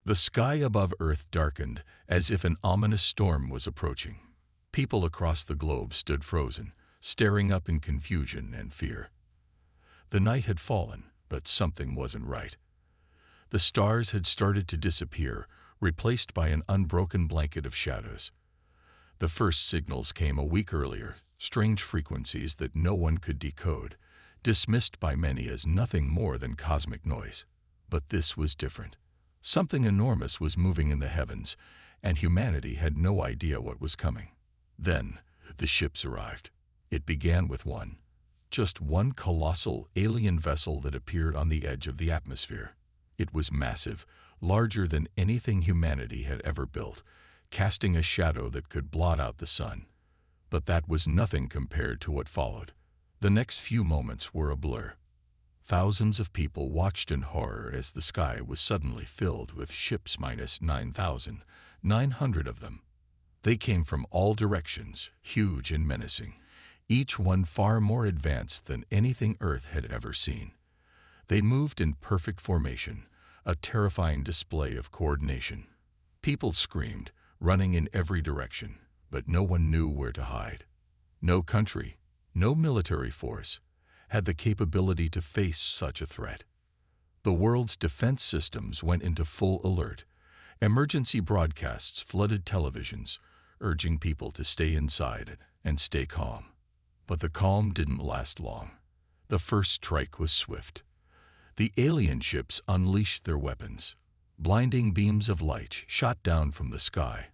The sky above Earth darkened as if an ominous storm was approaching. People across the globe stood frozen, staring up in confusion and fear. The night had fallen, but something wasn't right. The stars had started to disappear, replaced by an unbroken blanket of shadows. The first signals came a week earlier, strange frequencies that no one could decode, dismissed by many as nothing more than cosmic noise. But this was different. Something enormous was moving in the heavens, and humanity had no idea what was coming. Then, the ships arrived. It began with one. Just one colossal alien vessel that appeared on the edge of the atmosphere. It was massive, larger than anything humanity had ever built, casting a shadow that could blot out the sun. But that was nothing compared to what followed. The next few moments were a blur. Thousands of people watched in horror as the sky was suddenly filled with ships minus 9,900 of them. They came from all directions, huge and menacing, each one far more advanced than anything Earth had ever seen. They moved in perfect formation, a terrifying display of coordination. People screamed, running in every direction, but no one knew where to hide. No country, no military force, had the capability to face such a threat. The world's defense systems went into full alert. Emergency broadcasts flooded televisions, urging people to stay inside and stay calm. But the calm didn't last long. The first strike was swift. The alien ships unleashed their weapons. Blinding beams of light shot down from the sky,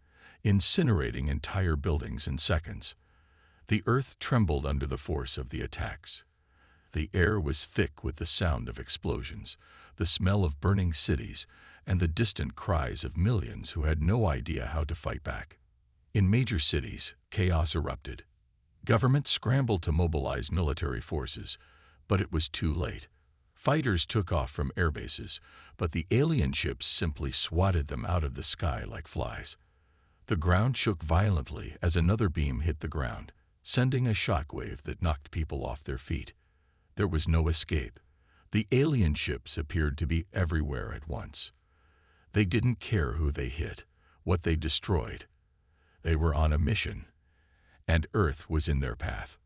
incinerating entire buildings in seconds. The earth trembled under the force of the attacks. The air was thick with the sound of explosions, the smell of burning cities, and the distant cries of millions who had no idea how to fight back. In major cities, chaos erupted. Governments scrambled to mobilize military forces, but it was too late. Fighters took off from airbases, but the alien ships simply swatted them out of the sky like flies. The ground shook violently as another beam hit the ground, sending a shockwave that knocked people off their feet. There was no escape. The alien ships appeared to be everywhere at once. They didn't care who they hit, what they destroyed. They were on a mission, and Earth was in their path.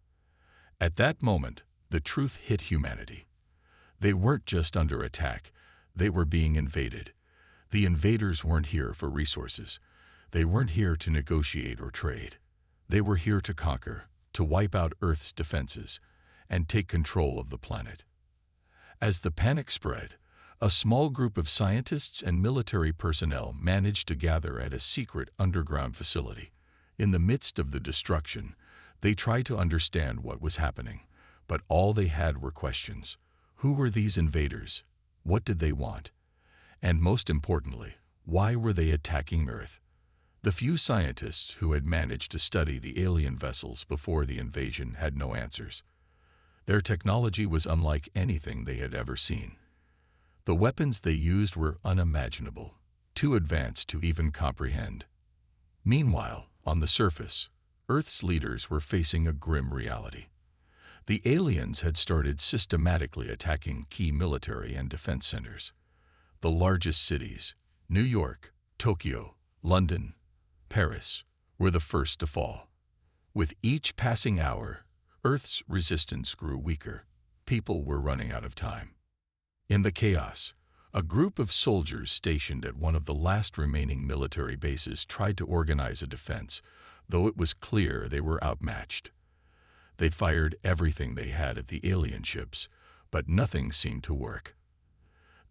At that moment, the truth hit humanity. They weren't just under attack, they were being invaded. The invaders weren't here for resources. They weren't here to negotiate or trade. They were here to conquer, to wipe out Earth's defenses, and take control of the planet. As the panic spread, a small group of scientists and military personnel managed to gather at a secret underground facility. In the midst of the destruction, they tried to understand what was happening, but all they had were questions. Who were these invaders? What did they want? And most importantly, why were they attacking Earth? The few scientists who had managed to study the alien vessels before the invasion had no answers. Their technology was unlike anything they had ever seen. The weapons they used were unimaginable, too advanced to even comprehend. Meanwhile, on the surface, Earth's leaders were facing a grim reality. The aliens had started systematically attacking key military and defense centers. The largest cities, New York, Tokyo, London, Paris, were the first to fall. With each passing hour, Earth's resistance grew weaker. People were running out of time. In the chaos, a group of soldiers stationed at one of the last remaining military bases tried to organize a defense, though it was clear they were outmatched. They fired everything they had at the alien ships, but nothing seemed to work.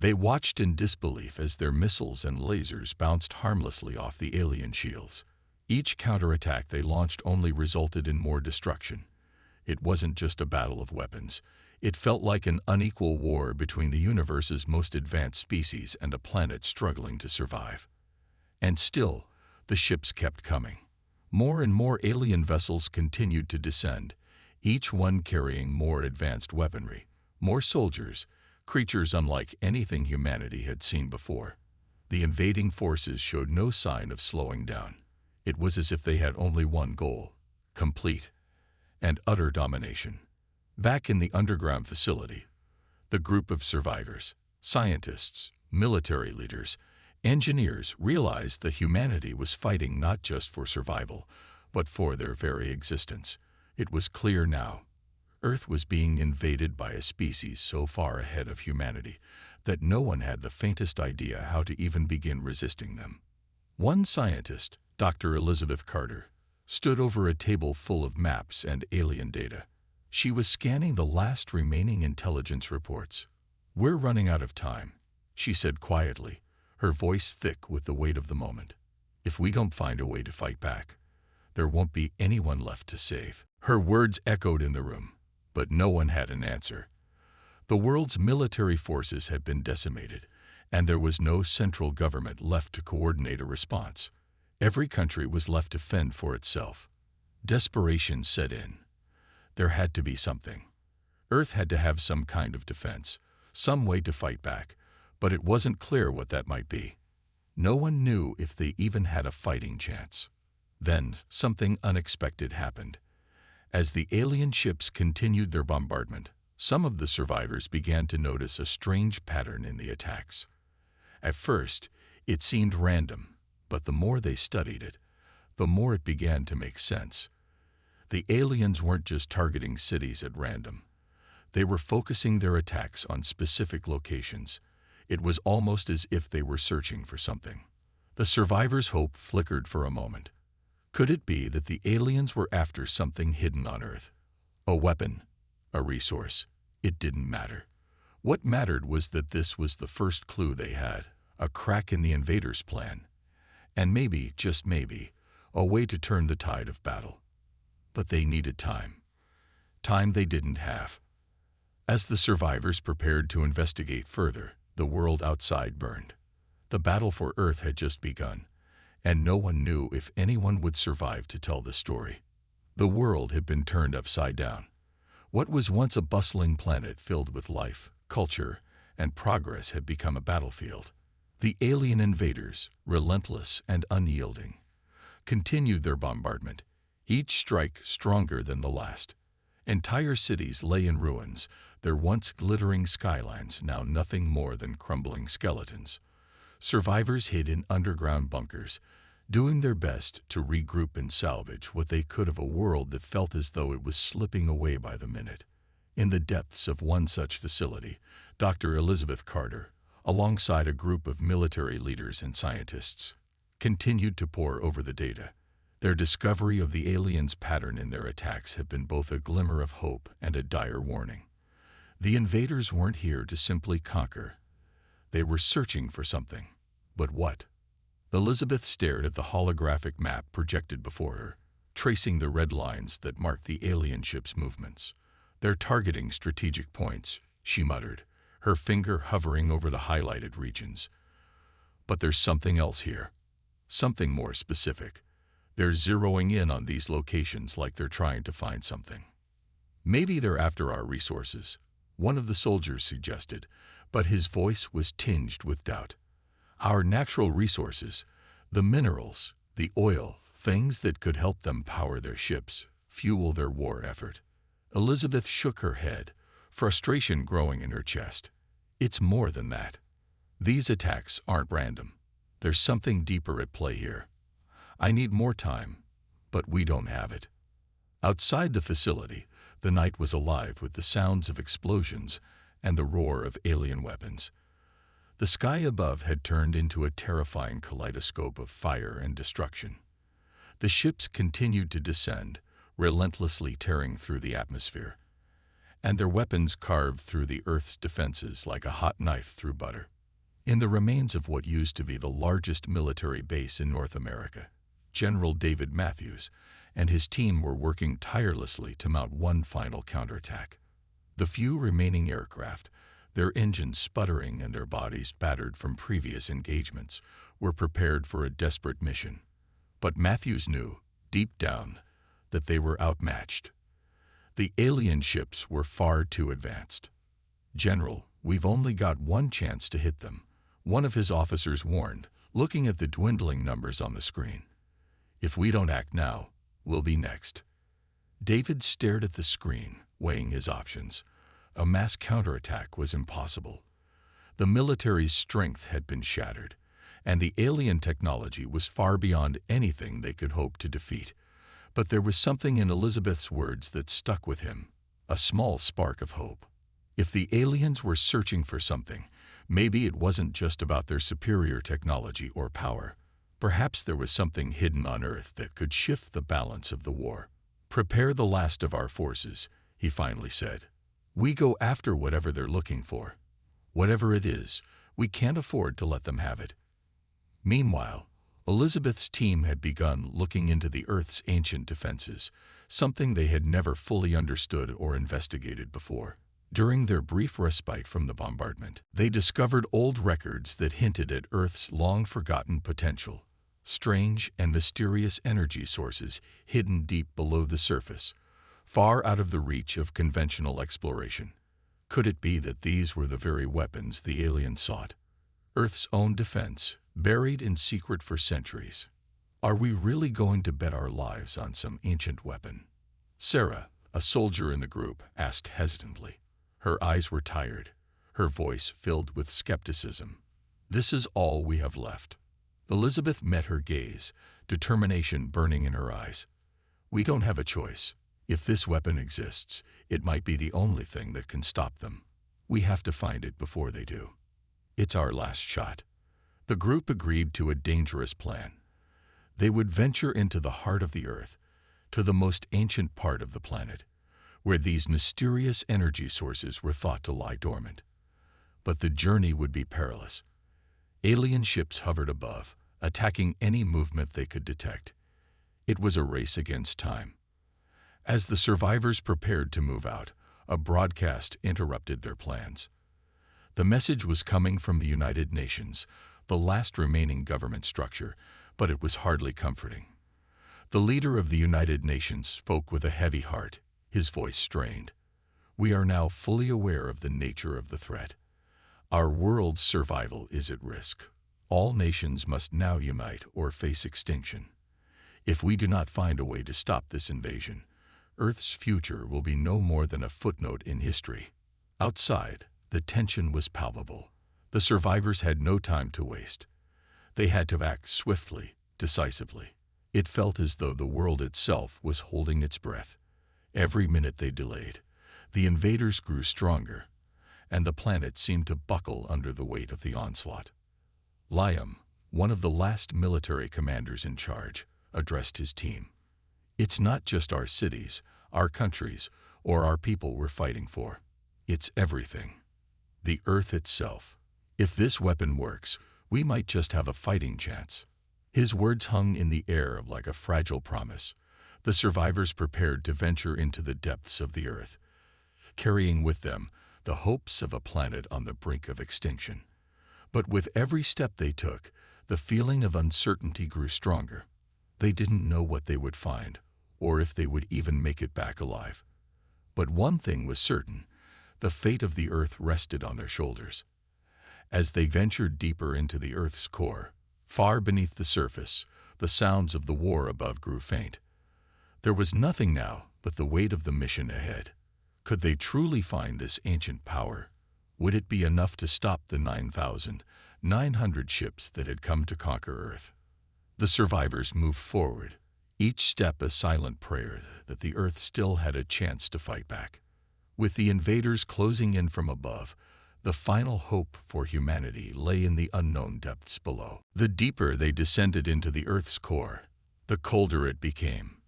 They watched in disbelief as their missiles and lasers bounced harmlessly off the alien shields. Each counterattack they launched only resulted in more destruction. It wasn't just a battle of weapons. It felt like an unequal war between the universe's most advanced species and a planet struggling to survive. And still, the ships kept coming. More and more alien vessels continued to descend, each one carrying more advanced weaponry, more soldiers, creatures unlike anything humanity had seen before. The invading forces showed no sign of slowing down. It was as if they had only one goal: complete and utter domination. Back in the underground facility, the group of survivors, scientists, military leaders, Engineers realized that humanity was fighting not just for survival, but for their very existence. It was clear now. Earth was being invaded by a species so far ahead of humanity that no one had the faintest idea how to even begin resisting them. One scientist, Dr. Elizabeth Carter, stood over a table full of maps and alien data. She was scanning the last remaining intelligence reports. "We're running out of time," she said quietly, her voice thick with the weight of the moment. "If we don't find a way to fight back, there won't be anyone left to save." Her words echoed in the room, but no one had an answer. The world's military forces had been decimated, and there was no central government left to coordinate a response. Every country was left to fend for itself. Desperation set in. There had to be something. Earth had to have some kind of defense, some way to fight back, but it wasn't clear what that might be. No one knew if they even had a fighting chance. Then something unexpected happened. As the alien ships continued their bombardment, some of the survivors began to notice a strange pattern in the attacks. At first, it seemed random, but the more they studied it, the more it began to make sense. The aliens weren't just targeting cities at random. They were focusing their attacks on specific locations. It was almost as if they were searching for something. The survivors' hope flickered for a moment. Could it be that the aliens were after something hidden on Earth? A weapon? A resource? It didn't matter. What mattered was that this was the first clue they had, a crack in the invaders' plan. And maybe, just maybe, a way to turn the tide of battle. But they needed time. Time they didn't have. As the survivors prepared to investigate further, the world outside burned. The battle for Earth had just begun, and no one knew if anyone would survive to tell the story. The world had been turned upside down. What was once a bustling planet filled with life, culture, and progress had become a battlefield. The alien invaders, relentless and unyielding, continued their bombardment, each strike stronger than the last. Entire cities lay in ruins, their once glittering skylines now nothing more than crumbling skeletons. Survivors hid in underground bunkers, doing their best to regroup and salvage what they could of a world that felt as though it was slipping away by the minute. In the depths of one such facility, Dr. Elizabeth Carter, alongside a group of military leaders and scientists, continued to pore over the data. Their discovery of the aliens' pattern in their attacks had been both a glimmer of hope and a dire warning. The invaders weren't here to simply conquer. They were searching for something. But what? Elizabeth stared at the holographic map projected before her, tracing the red lines that marked the alien ship's movements. "They're targeting strategic points," she muttered, her finger hovering over the highlighted regions. "But there's something else here. Something more specific. They're zeroing in on these locations like they're trying to find something." "Maybe they're after our resources," one of the soldiers suggested, but his voice was tinged with doubt. "Our natural resources, the minerals, the oil, things that could help them power their ships, fuel their war effort." Elizabeth shook her head, frustration growing in her chest. "It's more than that. These attacks aren't random. There's something deeper at play here. I need more time, but we don't have it." Outside the facility, the night was alive with the sounds of explosions and the roar of alien weapons. The sky above had turned into a terrifying kaleidoscope of fire and destruction. The ships continued to descend, relentlessly tearing through the atmosphere, and their weapons carved through the Earth's defenses like a hot knife through butter. In the remains of what used to be the largest military base in North America, General David Matthews and his team were working tirelessly to mount one final counterattack. The few remaining aircraft, their engines sputtering and their bodies battered from previous engagements, were prepared for a desperate mission. But Matthews knew, deep down, that they were outmatched. The alien ships were far too advanced. "General, we've only got one chance to hit them," one of his officers warned, looking at the dwindling numbers on the screen. "If we don't act now, we'll be next." David stared at the screen, weighing his options. A mass counterattack was impossible. The military's strength had been shattered, and the alien technology was far beyond anything they could hope to defeat. But there was something in Elizabeth's words that stuck with him, a small spark of hope. If the aliens were searching for something, maybe it wasn't just about their superior technology or power. Perhaps there was something hidden on Earth that could shift the balance of the war. "Prepare the last of our forces," he finally said. "We go after whatever they're looking for. Whatever it is, we can't afford to let them have it." Meanwhile, Elizabeth's team had begun looking into the Earth's ancient defenses, something they had never fully understood or investigated before. During their brief respite from the bombardment, they discovered old records that hinted at Earth's long-forgotten potential, strange and mysterious energy sources hidden deep below the surface, far out of the reach of conventional exploration. Could it be that these were the very weapons the aliens sought? Earth's own defense, buried in secret for centuries. Are we really going to bet our lives on some ancient weapon? Sarah, a soldier in the group, asked hesitantly. Her eyes were tired, her voice filled with skepticism. "This is all we have left." Elizabeth met her gaze, determination burning in her eyes. "We don't have a choice. If this weapon exists, it might be the only thing that can stop them. We have to find it before they do. It's our last shot." The group agreed to a dangerous plan. They would venture into the heart of the Earth, to the most ancient part of the planet, where these mysterious energy sources were thought to lie dormant. But the journey would be perilous. Alien ships hovered above, attacking any movement they could detect. It was a race against time. As the survivors prepared to move out, a broadcast interrupted their plans. The message was coming from the United Nations, the last remaining government structure, but it was hardly comforting. The leader of the United Nations spoke with a heavy heart, his voice strained. "We are now fully aware of the nature of the threat. Our world's survival is at risk. All nations must now unite or face extinction. If we do not find a way to stop this invasion, Earth's future will be no more than a footnote in history." Outside, the tension was palpable. The survivors had no time to waste. They had to act swiftly, decisively. It felt as though the world itself was holding its breath. Every minute they delayed, the invaders grew stronger, and the planet seemed to buckle under the weight of the onslaught. Liam, one of the last military commanders in charge, addressed his team. "It's not just our cities, our countries, or our people we're fighting for. It's everything. The Earth itself. If this weapon works, we might just have a fighting chance." His words hung in the air like a fragile promise. The survivors prepared to venture into the depths of the Earth, carrying with them the hopes of a planet on the brink of extinction. But with every step they took, the feeling of uncertainty grew stronger. They didn't know what they would find, or if they would even make it back alive. But one thing was certain: the fate of the Earth rested on their shoulders. As they ventured deeper into the Earth's core, far beneath the surface, the sounds of the war above grew faint. There was nothing now but the weight of the mission ahead. Could they truly find this ancient power? Would it be enough to stop the 9,900 ships that had come to conquer Earth? The survivors moved forward, each step a silent prayer that the Earth still had a chance to fight back. With the invaders closing in from above, the final hope for humanity lay in the unknown depths below. The deeper they descended into the Earth's core, the colder it became.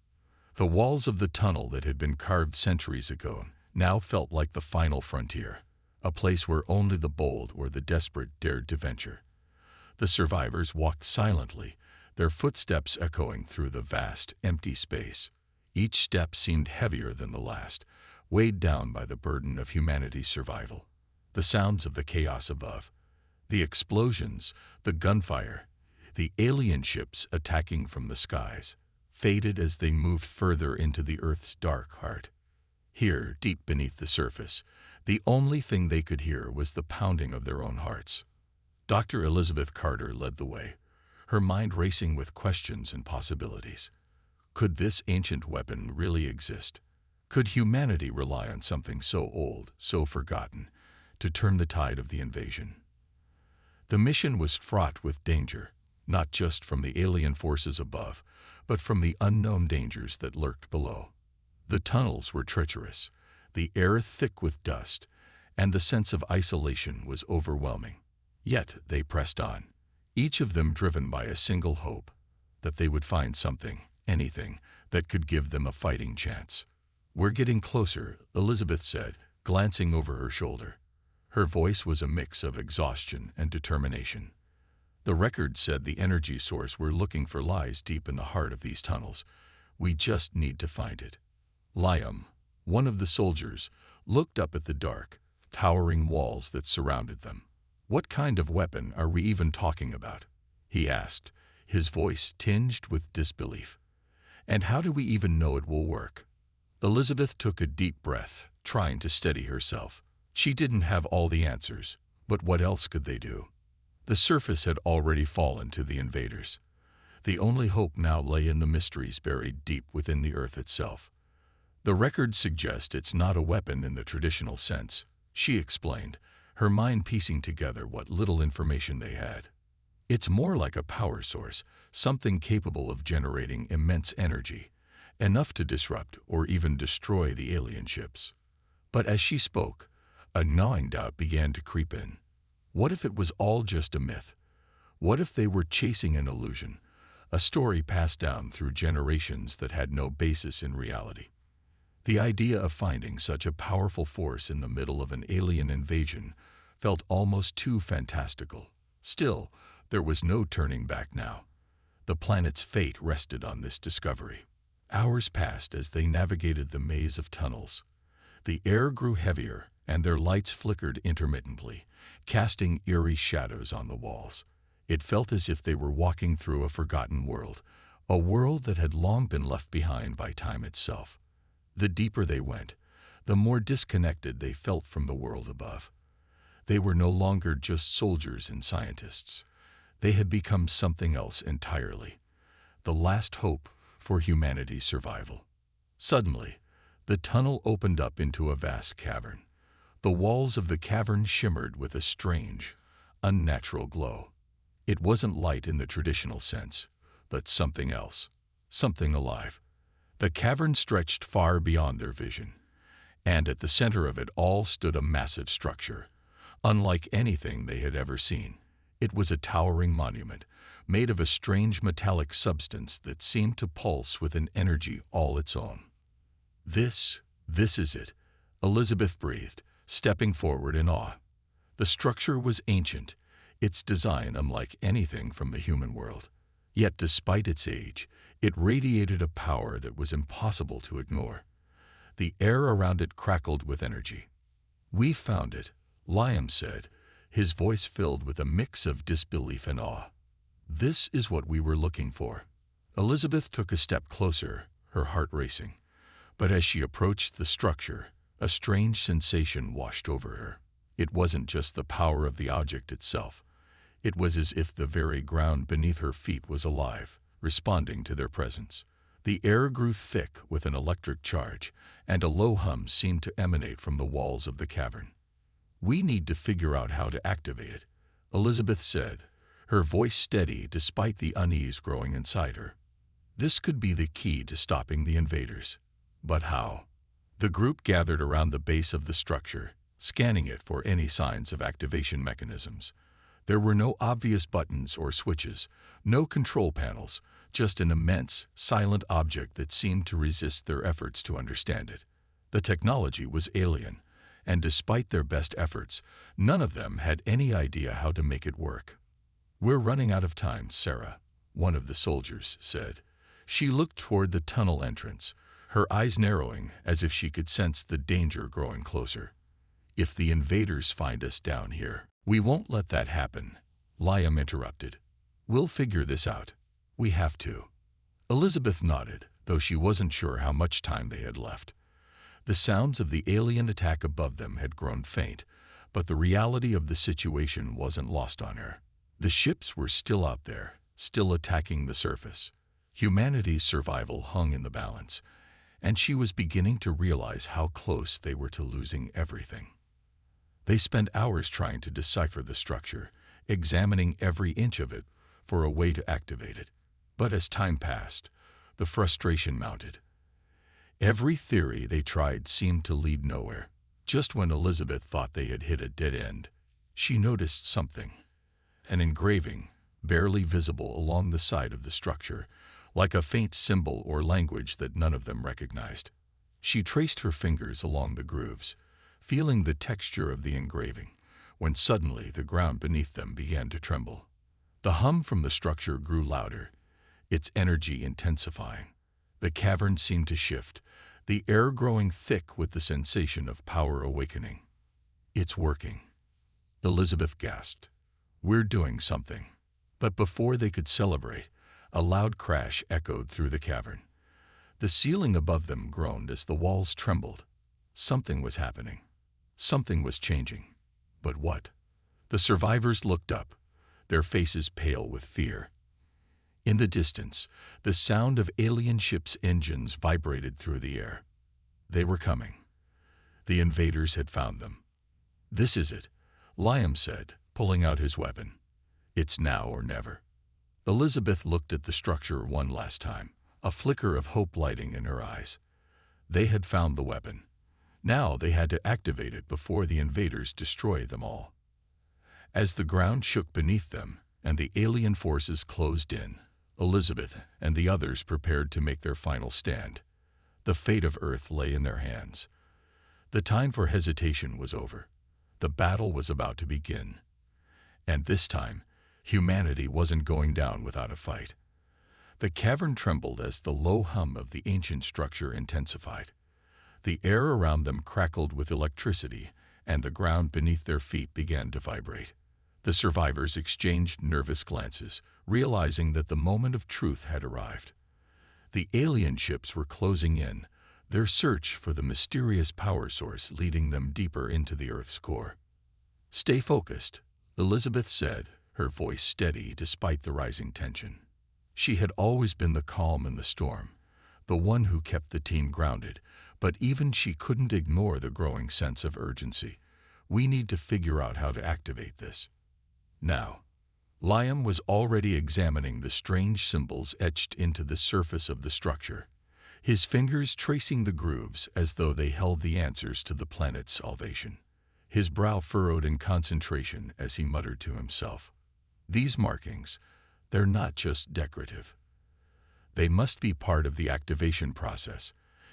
The walls of the tunnel that had been carved centuries ago now felt like the final frontier, a place where only the bold or the desperate dared to venture. The survivors walked silently, their footsteps echoing through the vast, empty space. Each step seemed heavier than the last, weighed down by the burden of humanity's survival. The sounds of the chaos above, the explosions, the gunfire, the alien ships attacking from the skies, faded as they moved further into the Earth's dark heart. Here, deep beneath the surface, the only thing they could hear was the pounding of their own hearts. Dr. Elizabeth Carter led the way, her mind racing with questions and possibilities. Could this ancient weapon really exist? Could humanity rely on something so old, so forgotten, to turn the tide of the invasion? The mission was fraught with danger, not just from the alien forces above, but from the unknown dangers that lurked below. The tunnels were treacherous, the air thick with dust, and the sense of isolation was overwhelming. Yet they pressed on, each of them driven by a single hope, that they would find something, anything, that could give them a fighting chance. "We're getting closer," Elizabeth said, glancing over her shoulder. Her voice was a mix of exhaustion and determination. The record said the energy source we're looking for lies deep in the heart of these tunnels. We just need to find it. Liam, one of the soldiers, looked up at the dark, towering walls that surrounded them. "What kind of weapon are we even talking about?" he asked, his voice tinged with disbelief. "And how do we even know it will work?" Elizabeth took a deep breath, trying to steady herself. She didn't have all the answers, but what else could they do? The surface had already fallen to the invaders. The only hope now lay in the mysteries buried deep within the earth itself. "The records suggest it's not a weapon in the traditional sense," she explained, her mind piecing together what little information they had. "It's more like a power source, something capable of generating immense energy, enough to disrupt or even destroy the alien ships." But as she spoke, a gnawing doubt began to creep in. What if it was all just a myth? What if they were chasing an illusion, a story passed down through generations that had no basis in reality? The idea of finding such a powerful force in the middle of an alien invasion felt almost too fantastical. Still, there was no turning back now. The planet's fate rested on this discovery. Hours passed as they navigated the maze of tunnels. The air grew heavier, and their lights flickered intermittently, casting eerie shadows on the walls. It felt as if they were walking through a forgotten world, a world that had long been left behind by time itself. The deeper they went, the more disconnected they felt from the world above. They were no longer just soldiers and scientists. They had become something else entirely, the last hope for humanity's survival. Suddenly, the tunnel opened up into a vast cavern. The walls of the cavern shimmered with a strange, unnatural glow. It wasn't light in the traditional sense, but something else, something alive. The cavern stretched far beyond their vision, and at the center of it all stood a massive structure, unlike anything they had ever seen. It was a towering monument, made of a strange metallic substance that seemed to pulse with an energy all its own. This is it," Elizabeth breathed, stepping forward in awe. The structure was ancient, its design unlike anything from the human world. Yet despite its age, it radiated a power that was impossible to ignore. The air around it crackled with energy. "We found it," Liam said, his voice filled with a mix of disbelief and awe. "This is what we were looking for." Elizabeth took a step closer, her heart racing. But as she approached the structure, a strange sensation washed over her. It wasn't just the power of the object itself. It was as if the very ground beneath her feet was alive, responding to their presence. The air grew thick with an electric charge, and a low hum seemed to emanate from the walls of the cavern. "We need to figure out how to activate it," Elizabeth said, her voice steady despite the unease growing inside her. "This could be the key to stopping the invaders. But how?" The group gathered around the base of the structure, scanning it for any signs of activation mechanisms. There were no obvious buttons or switches, no control panels, just an immense, silent object that seemed to resist their efforts to understand it. The technology was alien, and despite their best efforts, none of them had any idea how to make it work. "We're running out of time, Sarah," one of the soldiers said. She looked toward the tunnel entrance, her eyes narrowing as if she could sense the danger growing closer. "If the invaders find us down here, we won't let that happen," Liam interrupted. "We'll figure this out. We have to." Elizabeth nodded, though she wasn't sure how much time they had left. The sounds of the alien attack above them had grown faint, but the reality of the situation wasn't lost on her. The ships were still out there, still attacking the surface. Humanity's survival hung in the balance, and she was beginning to realize how close they were to losing everything. They spent hours trying to decipher the structure, examining every inch of it for a way to activate it. But as time passed, the frustration mounted. Every theory they tried seemed to lead nowhere. Just when Elizabeth thought they had hit a dead end, she noticed something. An engraving, barely visible along the side of the structure, like a faint symbol or language that none of them recognized. She traced her fingers along the grooves, feeling the texture of the engraving, when suddenly the ground beneath them began to tremble. The hum from the structure grew louder, its energy intensifying. The cavern seemed to shift, the air growing thick with the sensation of power awakening. "It's working," Elizabeth gasped. "We're doing something." But before they could celebrate, a loud crash echoed through the cavern. The ceiling above them groaned as the walls trembled. Something was happening. Something was changing. But what? The survivors looked up, their faces pale with fear. In the distance, the sound of alien ships' engines vibrated through the air. They were coming. The invaders had found them. "This is it," Liam said, pulling out his weapon. "It's now or never." Elizabeth looked at the structure one last time, a flicker of hope lighting in her eyes. They had found the weapon. Now they had to activate it before the invaders destroyed them all. As the ground shook beneath them and the alien forces closed in, Elizabeth and the others prepared to make their final stand. The fate of Earth lay in their hands. The time for hesitation was over. The battle was about to begin. And this time, humanity wasn't going down without a fight. The cavern trembled as the low hum of the ancient structure intensified. The air around them crackled with electricity, and the ground beneath their feet began to vibrate. The survivors exchanged nervous glances, realizing that the moment of truth had arrived. The alien ships were closing in, their search for the mysterious power source leading them deeper into the Earth's core. "Stay focused," Elizabeth said, her voice steady despite the rising tension. She had always been the calm in the storm, the one who kept the team grounded, but even she couldn't ignore the growing sense of urgency. "We need to figure out how to activate this now." Liam was already examining the strange symbols etched into the surface of the structure, his fingers tracing the grooves as though they held the answers to the planet's salvation. His brow furrowed in concentration as he muttered to himself, "These markings, they're not just decorative. They must be part of the activation process.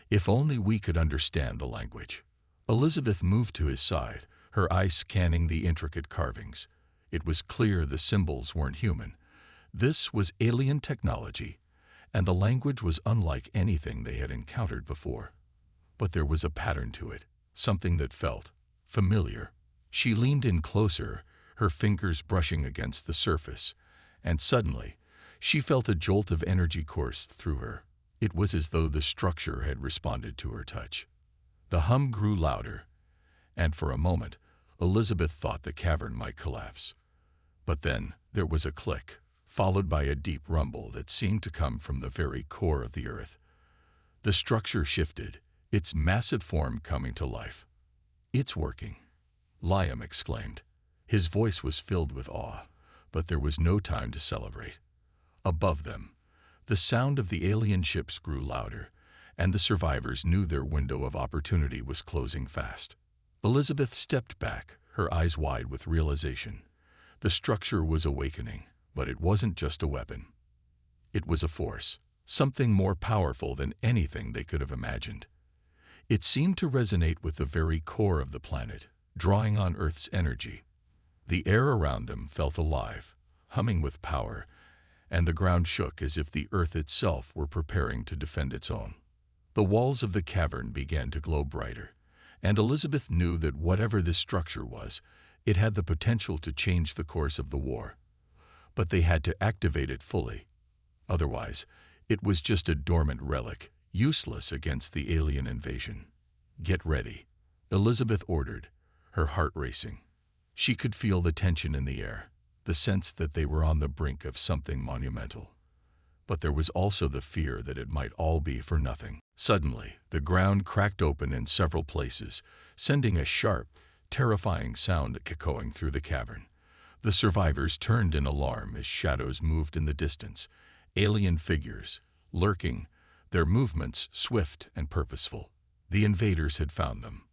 If only we could understand the language." Elizabeth moved to his side, her eyes scanning the intricate carvings. It was clear the symbols weren't human. This was alien technology, and the language was unlike anything they had encountered before. But there was a pattern to it, something that felt familiar. She leaned in closer, her fingers brushing against the surface, and suddenly, she felt a jolt of energy course through her. It was as though the structure had responded to her touch. The hum grew louder, and for a moment, Elizabeth thought the cavern might collapse. But then there was a click, followed by a deep rumble that seemed to come from the very core of the Earth. The structure shifted, its massive form coming to life. "It's working," Liam exclaimed. His voice was filled with awe, but there was no time to celebrate. Above them, the sound of the alien ships grew louder, and the survivors knew their window of opportunity was closing fast. Elizabeth stepped back, her eyes wide with realization. The structure was awakening, but it wasn't just a weapon. It was a force, something more powerful than anything they could have imagined. It seemed to resonate with the very core of the planet, drawing on Earth's energy. The air around them felt alive, humming with power, and the ground shook as if the Earth itself were preparing to defend its own. The walls of the cavern began to glow brighter, and Elizabeth knew that whatever this structure was, it had the potential to change the course of the war. But they had to activate it fully. Otherwise, it was just a dormant relic, useless against the alien invasion. "Get ready," Elizabeth ordered, her heart racing. She could feel the tension in the air, the sense that they were on the brink of something monumental. But there was also the fear that it might all be for nothing. Suddenly, the ground cracked open in several places, sending a sharp, terrifying sound echoing through the cavern. The survivors turned in alarm as shadows moved in the distance, alien figures, lurking, their movements swift and purposeful. The invaders had found them.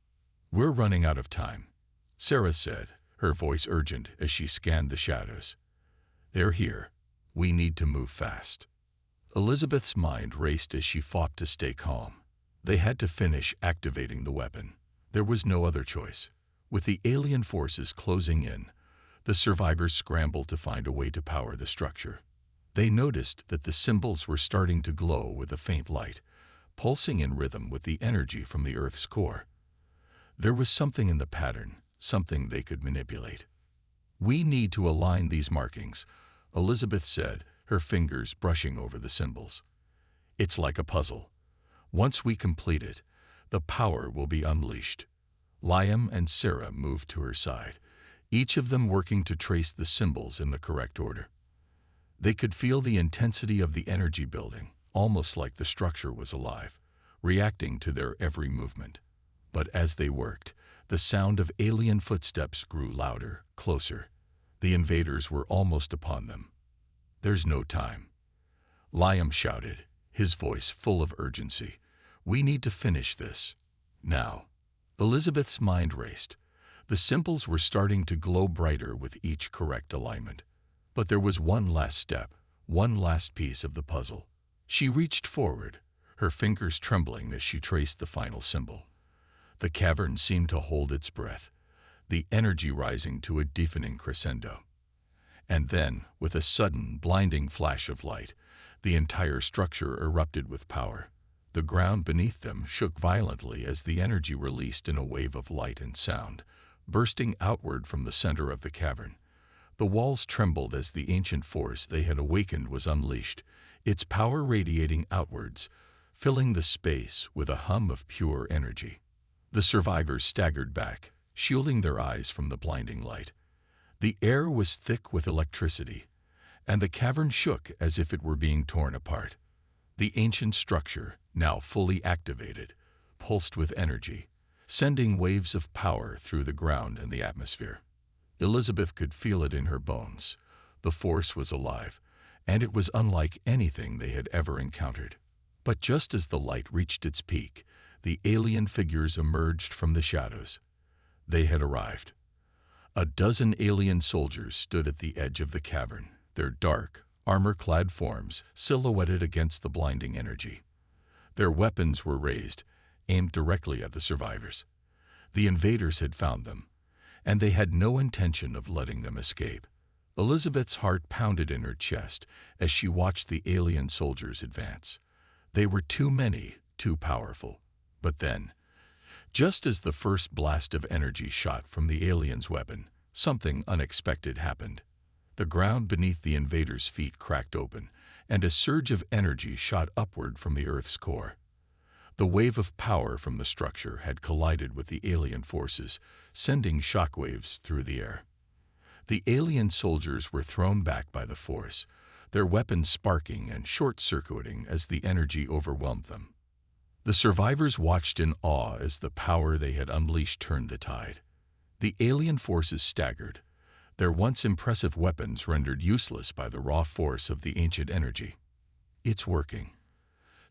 "We're running out of time," Sarah said, her voice urgent as she scanned the shadows. "They're here. We need to move fast." Elizabeth's mind raced as she fought to stay calm. They had to finish activating the weapon. There was no other choice. With the alien forces closing in, the survivors scrambled to find a way to power the structure. They noticed that the symbols were starting to glow with a faint light, pulsing in rhythm with the energy from the Earth's core. There was something in the pattern, something they could manipulate. "We need to align these markings," Elizabeth said, her fingers brushing over the symbols. "It's like a puzzle. Once we complete it, the power will be unleashed." Liam and Sarah moved to her side, each of them working to trace the symbols in the correct order. They could feel the intensity of the energy building, almost like the structure was alive, reacting to their every movement. But as they worked, the sound of alien footsteps grew louder, closer. The invaders were almost upon them. "There's no time," Liam shouted, his voice full of urgency. "We need to finish this now." Elizabeth's mind raced. The symbols were starting to glow brighter with each correct alignment. But there was one last step, one last piece of the puzzle. She reached forward, her fingers trembling as she traced the final symbol. The cavern seemed to hold its breath, the energy rising to a deafening crescendo. And then, with a sudden, blinding flash of light, the entire structure erupted with power. The ground beneath them shook violently as the energy released in a wave of light and sound, bursting outward from the center of the cavern. The walls trembled as the ancient force they had awakened was unleashed, its power radiating outwards, filling the space with a hum of pure energy. The survivors staggered back, shielding their eyes from the blinding light. The air was thick with electricity, and the cavern shook as if it were being torn apart. The ancient structure, now fully activated, pulsed with energy, sending waves of power through the ground and the atmosphere. Elizabeth could feel it in her bones. The force was alive, and it was unlike anything they had ever encountered. But just as the light reached its peak, the alien figures emerged from the shadows. They had arrived. A dozen alien soldiers stood at the edge of the cavern, their dark, armor-clad forms silhouetted against the blinding energy. Their weapons were raised, aimed directly at the survivors. The invaders had found them, and they had no intention of letting them escape. Elizabeth's heart pounded in her chest as she watched the alien soldiers advance. They were too many, too powerful. But then, just as the first blast of energy shot from the alien's weapon, something unexpected happened. The ground beneath the invaders' feet cracked open, and a surge of energy shot upward from the Earth's core. The wave of power from the structure had collided with the alien forces, sending shockwaves through the air. The alien soldiers were thrown back by the force, their weapons sparking and short-circuiting as the energy overwhelmed them. The survivors watched in awe as the power they had unleashed turned the tide. The alien forces staggered, their once impressive weapons rendered useless by the raw force of the ancient energy. "It's working,"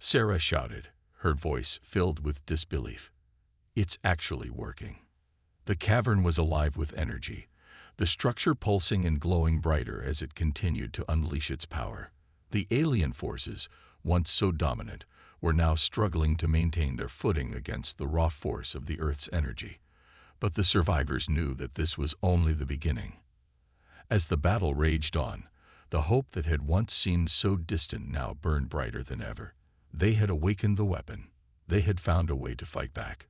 Sarah shouted, her voice filled with disbelief. "It's actually working." The cavern was alive with energy, the structure pulsing and glowing brighter as it continued to unleash its power. The alien forces, once so dominant, were now struggling to maintain their footing against the raw force of the Earth's energy. But the survivors knew that this was only the beginning. As the battle raged on, the hope that had once seemed so distant now burned brighter than ever. They had awakened the weapon. They had found a way to fight back.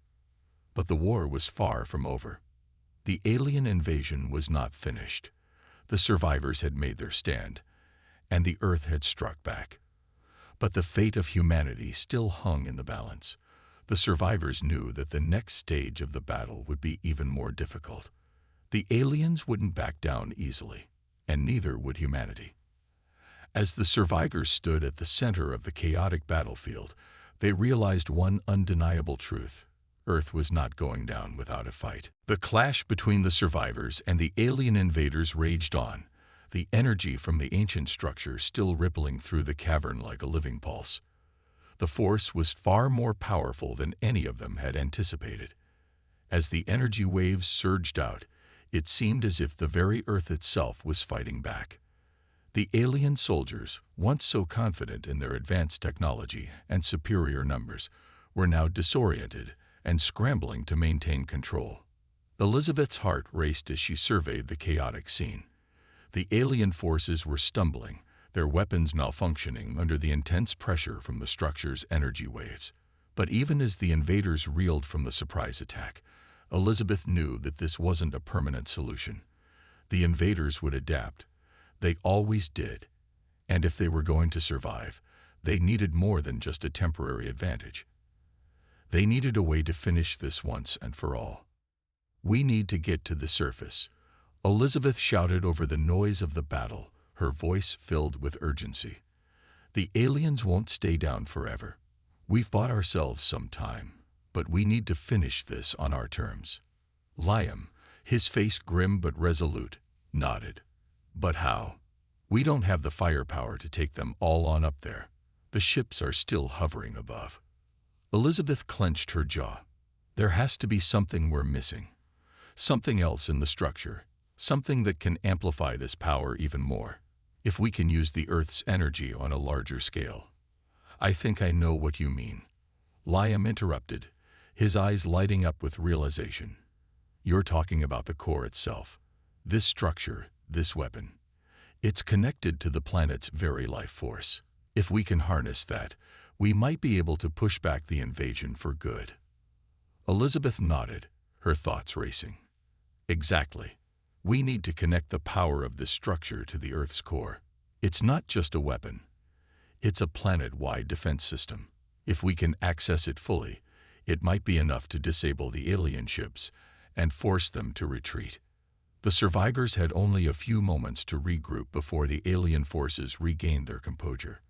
But the war was far from over. The alien invasion was not finished. The survivors had made their stand, and the Earth had struck back. But the fate of humanity still hung in the balance. The survivors knew that the next stage of the battle would be even more difficult. The aliens wouldn't back down easily, and neither would humanity. As the survivors stood at the center of the chaotic battlefield, they realized one undeniable truth. Earth was not going down without a fight. The clash between the survivors and the alien invaders raged on, the energy from the ancient structure still rippling through the cavern like a living pulse. The force was far more powerful than any of them had anticipated. As the energy waves surged out, it seemed as if the very Earth itself was fighting back. The alien soldiers, once so confident in their advanced technology and superior numbers, were now disoriented and scrambling to maintain control. Elizabeth's heart raced as she surveyed the chaotic scene. The alien forces were stumbling, their weapons malfunctioning under the intense pressure from the structure's energy waves. But even as the invaders reeled from the surprise attack, Elizabeth knew that this wasn't a permanent solution. The invaders would adapt. They always did. And if they were going to survive, they needed more than just a temporary advantage. They needed a way to finish this once and for all. "We need to get to the surface," Elizabeth shouted over the noise of the battle, her voice filled with urgency. "The aliens won't stay down forever. We've bought ourselves some time, but we need to finish this on our terms." Liam, his face grim but resolute, nodded. "But how? We don't have the firepower to take them all on up there. The ships are still hovering above." Elizabeth clenched her jaw. "There has to be something we're missing. Something else in the structure. Something that can amplify this power even more. If we can use the Earth's energy on a larger scale." "I think I know what you mean," Liam interrupted, his eyes lighting up with realization. "You're talking about the core itself. This structure, this weapon. It's connected to the planet's very life force. If we can harness that, we might be able to push back the invasion for good." Elizabeth nodded, her thoughts racing. "Exactly. We need to connect the power of this structure to the Earth's core. It's not just a weapon. It's a planet-wide defense system. If we can access it fully, it might be enough to disable the alien ships and force them to retreat." The survivors had only a few moments to regroup before the alien forces regained their composure.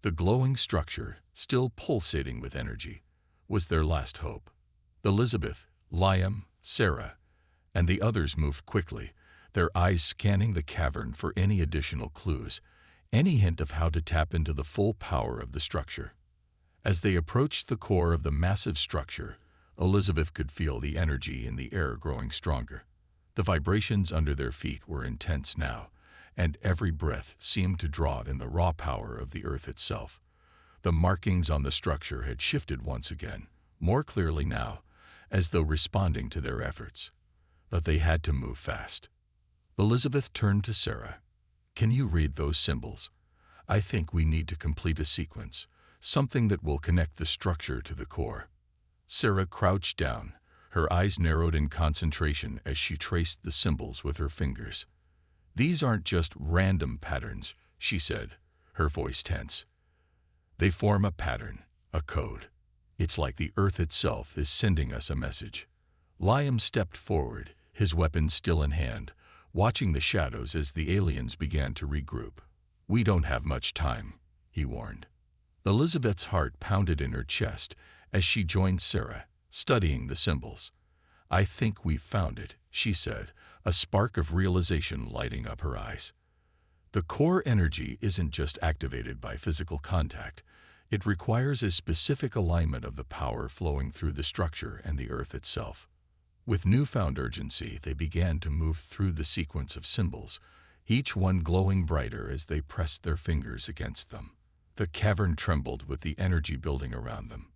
The glowing structure, still pulsating with energy, was their last hope. Elizabeth, Liam, Sarah, and the others moved quickly, their eyes scanning the cavern for any additional clues, any hint of how to tap into the full power of the structure. As they approached the core of the massive structure, Elizabeth could feel the energy in the air growing stronger. The vibrations under their feet were intense now, and every breath seemed to draw in the raw power of the Earth itself. The markings on the structure had shifted once again, more clearly now, as though responding to their efforts. But they had to move fast. Elizabeth turned to Sarah. "Can you read those symbols? I think we need to complete a sequence, something that will connect the structure to the core." Sarah crouched down, her eyes narrowed in concentration as she traced the symbols with her fingers. "These aren't just random patterns," she said, her voice tense. "They form a pattern, a code. It's like the Earth itself is sending us a message." Liam stepped forward, his weapon still in hand, watching the shadows as the aliens began to regroup. "We don't have much time," he warned. Elizabeth's heart pounded in her chest as she joined Sarah, studying the symbols. "I think we've found it," she said, a spark of realization lighting up her eyes. The core energy isn't just activated by physical contact. It requires a specific alignment of the power flowing through the structure and the Earth itself. With newfound urgency, they began to move through the sequence of symbols, each one glowing brighter as they pressed their fingers against them. The cavern trembled with the energy building around them.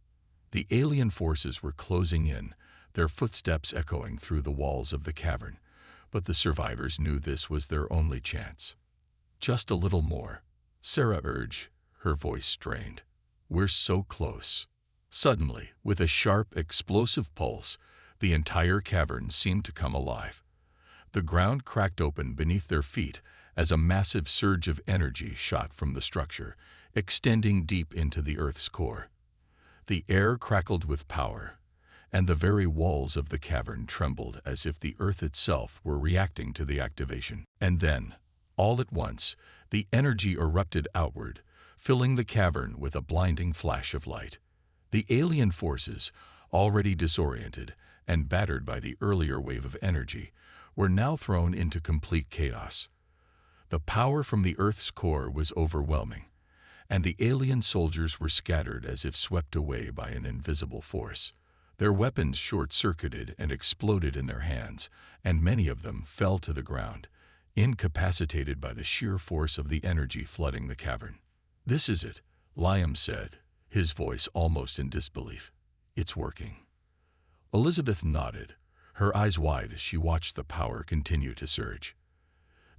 The alien forces were closing in, their footsteps echoing through the walls of the cavern, but the survivors knew this was their only chance. "Just a little more," Sarah urged, her voice strained. "We're so close." Suddenly, with a sharp, explosive pulse, the entire cavern seemed to come alive. The ground cracked open beneath their feet as a massive surge of energy shot from the structure, extending deep into the Earth's core. The air crackled with power, and the very walls of the cavern trembled as if the Earth itself were reacting to the activation. And then, all at once, the energy erupted outward, filling the cavern with a blinding flash of light. The alien forces, already disoriented and battered by the earlier wave of energy, were now thrown into complete chaos. The power from the Earth's core was overwhelming, and the alien soldiers were scattered as if swept away by an invisible force. Their weapons short-circuited and exploded in their hands, and many of them fell to the ground, incapacitated by the sheer force of the energy flooding the cavern. "This is it," Liam said, his voice almost in disbelief. "It's working." Elizabeth nodded, her eyes wide as she watched the power continue to surge.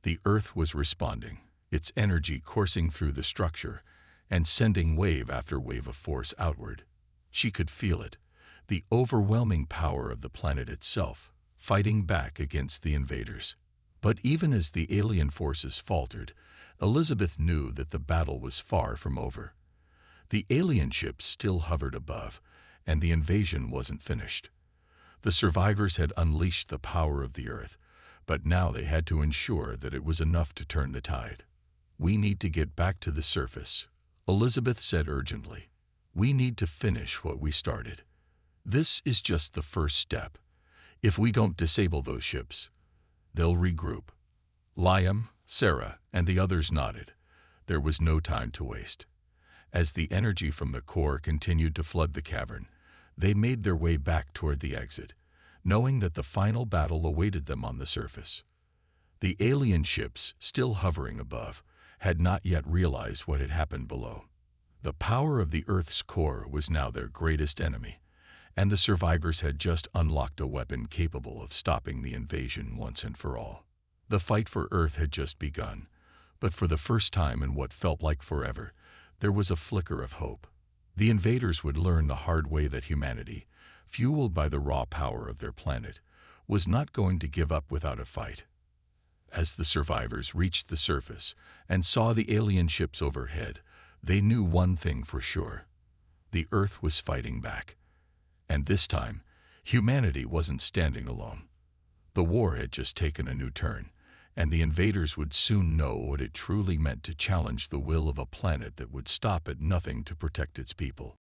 The Earth was responding, its energy coursing through the structure and sending wave after wave of force outward. She could feel it, the overwhelming power of the planet itself, fighting back against the invaders. But even as the alien forces faltered, Elizabeth knew that the battle was far from over. The alien ships still hovered above, and the invasion wasn't finished. The survivors had unleashed the power of the Earth, but now they had to ensure that it was enough to turn the tide. "We need to get back to the surface," Elizabeth said urgently. "We need to finish what we started. This is just the first step. If we don't disable those ships, they'll regroup." Liam, Sarah, and the others nodded. There was no time to waste. As the energy from the core continued to flood the cavern, they made their way back toward the exit, knowing that the final battle awaited them on the surface. The alien ships, still hovering above, had not yet realized what had happened below. The power of the Earth's core was now their greatest enemy, and the survivors had just unlocked a weapon capable of stopping the invasion once and for all. The fight for Earth had just begun, but for the first time in what felt like forever, there was a flicker of hope. The invaders would learn the hard way that humanity, fueled by the raw power of their planet, was not going to give up without a fight. As the survivors reached the surface and saw the alien ships overhead, they knew one thing for sure. The Earth was fighting back. And this time, humanity wasn't standing alone. The war had just taken a new turn, and the invaders would soon know what it truly meant to challenge the will of a planet that would stop at nothing to protect its people.